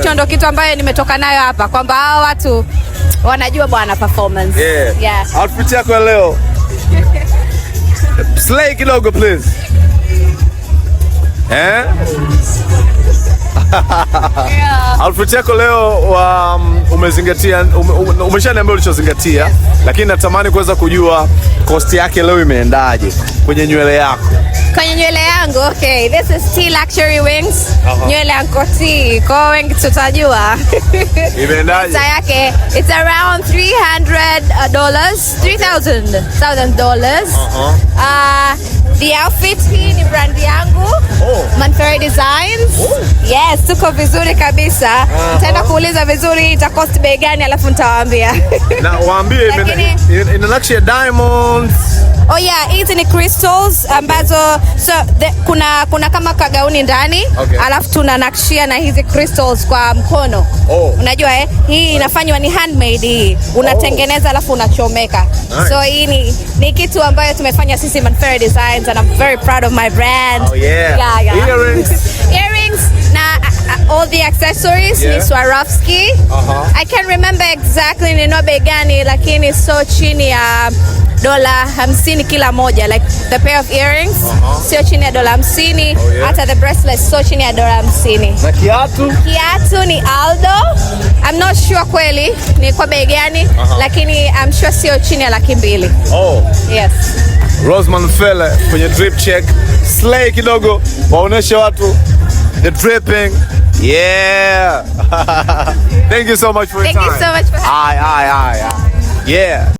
hicho ndo kitu ambayo nimetoka nayo hapa, kwamba hao watu wanajua bwana performance. Yeah. Outfit yako leo. Slay kidogo please. Outfit yako leo umezingatia, umeshaniambia ulichozingatia, lakini natamani kuweza kujua cost yake leo imeendaje kwenye nywele yako. Kwenye nywele yangu, okay, this is T Luxury Wings. Nywele yangu T, kwa wengi tutajua. Imeendaje? Pesa yake, it's around $300. The outfit hii ni brand yangu, Manferi Designs. Yes, tuko vizuri kabisa. Nitaenda kuuliza vizuri ita cost bei gani, alafu nitawaambia. Na waambie ina nakshi ya diamonds. Oh yeah, hizi ni crystals ambazo kuna kama kagauni ndani, alafu tunanakshia na hizi crystals kwa mkono. Unajua hii inafanywa ni handmade hii. Unatengeneza alafu unachomeka. Nice. So hii ni kitu ambayo tumefanya sisi Manferi Designs, and I'm very proud of my brand. Oh yeah. Earrings na all the accessories ni Swarovski. I can't remember exactly ni bei gani, lakini so chini ya $50 kila moja, like the pair of earrings sio chini ya $50. Hata the bracelet sio chini ya $50. Na kiatu ni Aldo. I'm not sure kweli ni kwa bei gani, lakini I'm sure sio chini ya $200. Yes. Rose Manferi kwenye drip check. Slay kidogo, waoneshe watu the dripping. Yeah. Thank you so much for your time. Thank you so much for having me. Yeah.